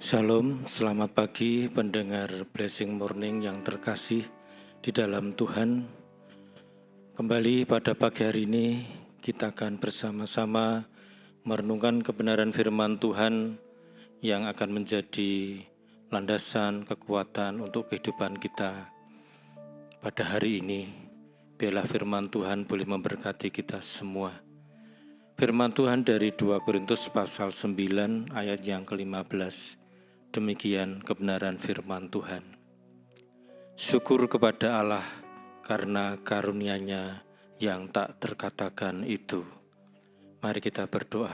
Shalom, selamat pagi pendengar Blessing Morning yang terkasih di dalam Tuhan. Kembali pada pagi hari ini kita akan bersama-sama merenungkan kebenaran firman Tuhan yang akan menjadi landasan kekuatan untuk kehidupan kita. Pada hari ini, biarlah firman Tuhan boleh memberkati kita semua. Firman Tuhan dari 2 Korintus pasal 9 ayat yang ke-15. Demikian kebenaran firman Tuhan. Syukur kepada Allah karena karunia-Nya yang tak terkatakan itu. Mari kita berdoa.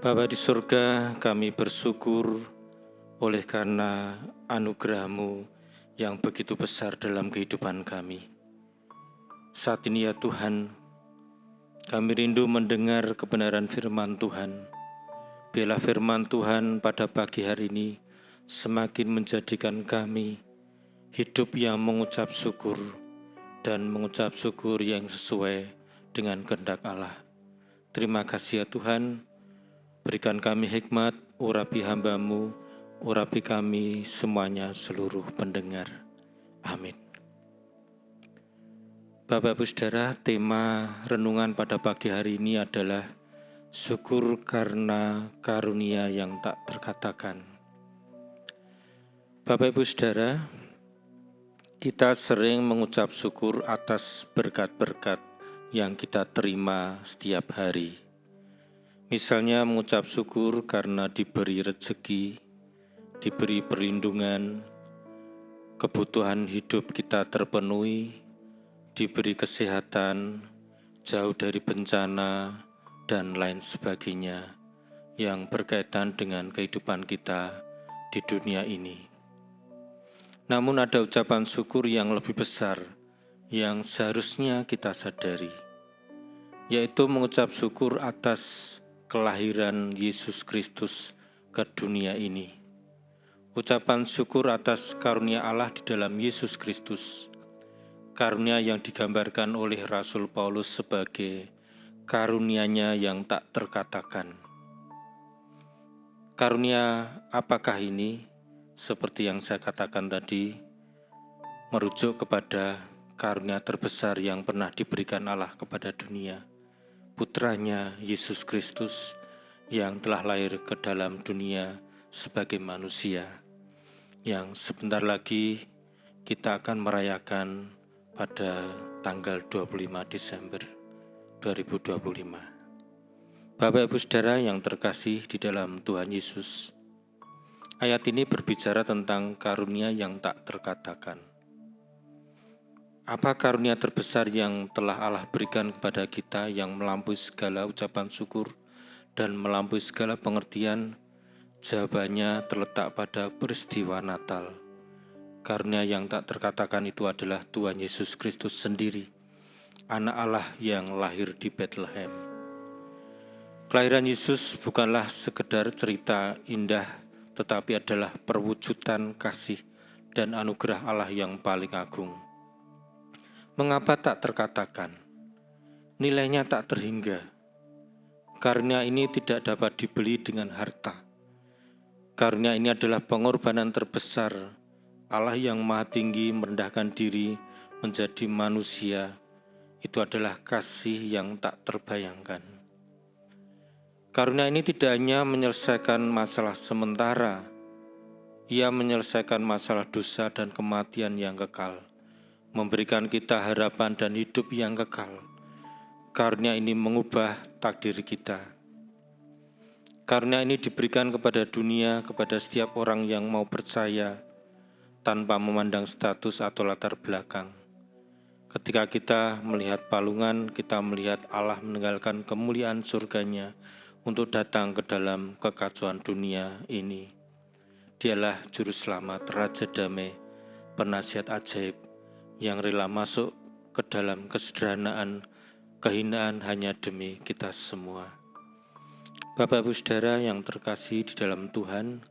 Bapa di surga, kami bersyukur oleh karena anugerah-Mu yang begitu besar dalam kehidupan kami. Saat ini ya Tuhan, kami rindu mendengar kebenaran firman Tuhan. Biarlah firman Tuhan pada pagi hari ini semakin menjadikan kami hidup yang mengucap syukur dan mengucap syukur yang sesuai dengan kehendak Allah. Terima kasih ya Tuhan, berikan kami hikmat, urapi hamba-Mu, urapi kami semuanya seluruh pendengar. Amin. Bapak Ibu Saudara, tema renungan pada pagi hari ini adalah syukur karena karunia yang tak terkatakan. Bapak Ibu Saudara, kita sering mengucap syukur atas berkat-berkat yang kita terima setiap hari. Misalnya mengucap syukur karena diberi rezeki, diberi perlindungan, kebutuhan hidup kita terpenuhi, diberi kesehatan, jauh dari bencana, dan lain sebagainya yang berkaitan dengan kehidupan kita di dunia ini. Namun ada ucapan syukur yang lebih besar yang seharusnya kita sadari, yaitu mengucap syukur atas kelahiran Yesus Kristus ke dunia ini. Ucapan syukur atas karunia Allah di dalam Yesus Kristus, karunia yang digambarkan oleh Rasul Paulus sebagai karunia-Nya yang tak terkatakan. Karunia apakah ini? Seperti yang saya katakan tadi, merujuk kepada karunia terbesar yang pernah diberikan Allah kepada dunia, Putranya Yesus Kristus yang telah lahir ke dalam dunia sebagai manusia, yang sebentar lagi kita akan merayakan pada tanggal 25 Desember 2025. Bapak Ibu Saudara yang terkasih di dalam Tuhan Yesus, ayat ini berbicara tentang karunia yang tak terkatakan. Apa karunia terbesar yang telah Allah berikan kepada kita yang melampaui segala ucapan syukur dan melampaui segala pengertian? Jawabannya terletak pada peristiwa Natal. Karunia yang tak terkatakan itu adalah Tuhan Yesus Kristus sendiri, Anak Allah yang lahir di Bethlehem. Kelahiran Yesus bukanlah sekedar cerita indah, tetapi adalah perwujudan kasih dan anugerah Allah yang paling agung. Mengapa tak terkatakan? Nilainya tak terhingga. Karunia ini tidak dapat dibeli dengan harta. Karunia ini adalah pengorbanan terbesar Allah yang Maha Tinggi merendahkan diri menjadi manusia. Itu adalah kasih yang tak terbayangkan. Karunia ini tidak hanya menyelesaikan masalah sementara, ia menyelesaikan masalah dosa dan kematian yang kekal, memberikan kita harapan dan hidup yang kekal. Karunia ini mengubah takdir kita. Karunia ini diberikan kepada dunia, kepada setiap orang yang mau percaya, tanpa memandang status atau latar belakang. Ketika kita melihat palungan, kita melihat Allah meninggalkan kemuliaan surganya untuk datang ke dalam kekacauan dunia ini. Dialah Juru Selamat, Raja Damai, Penasihat ajaib yang rela masuk ke dalam kesederhanaan, kehinaan hanya demi kita semua. Bapak Ibu Saudara yang terkasih di dalam Tuhan,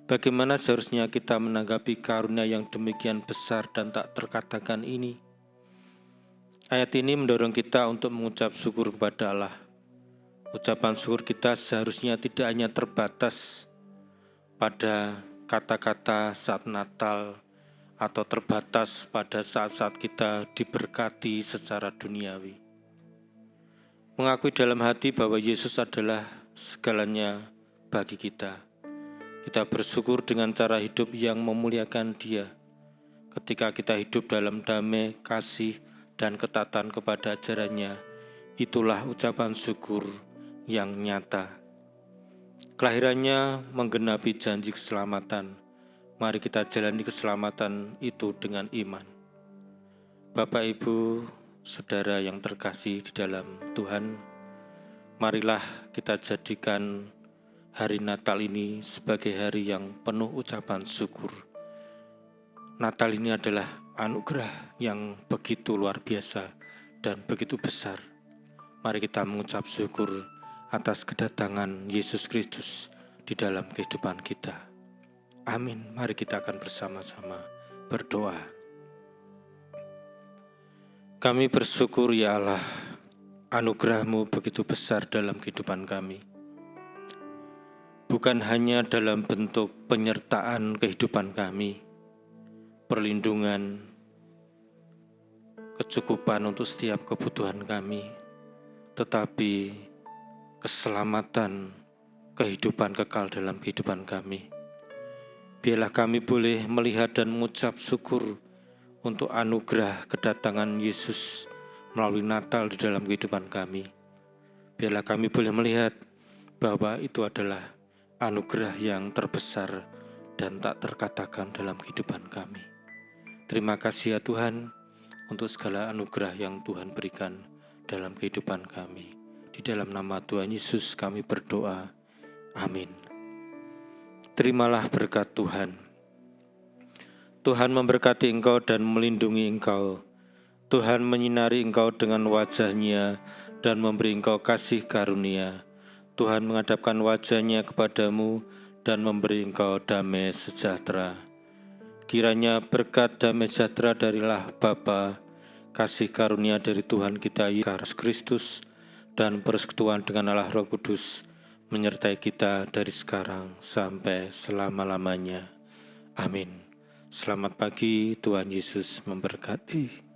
bagaimana seharusnya kita menanggapi karunia yang demikian besar dan tak terkatakan ini? Ayat ini mendorong kita untuk mengucap syukur kepada Allah. Ucapan syukur kita seharusnya tidak hanya terbatas pada kata-kata saat Natal atau terbatas pada saat-saat kita diberkati secara duniawi. Mengakui dalam hati bahwa Yesus adalah segalanya bagi kita. Kita bersyukur dengan cara hidup yang memuliakan Dia. Ketika kita hidup dalam damai, kasih, dan ketatan kepada ajarannya, itulah ucapan syukur yang nyata. Kelahirannya menggenapi janji keselamatan. Mari kita jalani keselamatan itu dengan iman. Bapak, Ibu, Saudara yang terkasih di dalam Tuhan, marilah kita jadikan hari Natal ini sebagai hari yang penuh ucapan syukur. Natal ini adalah anugerah yang begitu luar biasa dan begitu besar. Mari kita mengucap syukur atas kedatangan Yesus Kristus di dalam kehidupan kita. Amin. Mari kita akan bersama-sama berdoa. Kami bersyukur ya Allah, anugerah-Mu begitu besar dalam kehidupan kami. Bukan hanya dalam bentuk penyertaan kehidupan kami, perlindungan, kecukupan untuk setiap kebutuhan kami, tetapi keselamatan, kehidupan kekal dalam kehidupan kami. Biarlah kami boleh melihat dan mengucap syukur untuk anugerah kedatangan Yesus melalui Natal di dalam kehidupan kami. Biarlah kami boleh melihat bahwa itu adalah anugerah yang terbesar dan tak terkatakan dalam kehidupan kami. Terima kasih ya Tuhan untuk segala anugerah yang Tuhan berikan dalam kehidupan kami. Di dalam nama Tuhan Yesus kami berdoa. Amin. Terimalah berkat Tuhan. Tuhan memberkati engkau dan melindungi engkau. Tuhan menyinari engkau dengan wajah-Nya dan memberi engkau kasih karunia. Tuhan menghadapkan wajah-Nya kepadamu dan memberi engkau damai sejahtera. Kiranya berkat damai sejahtera darilah Bapa, kasih karunia dari Tuhan kita Yesus Kristus, dan persekutuan dengan Allah Roh Kudus menyertai kita dari sekarang sampai selama-lamanya. Amin. Selamat pagi, Tuhan Yesus memberkati.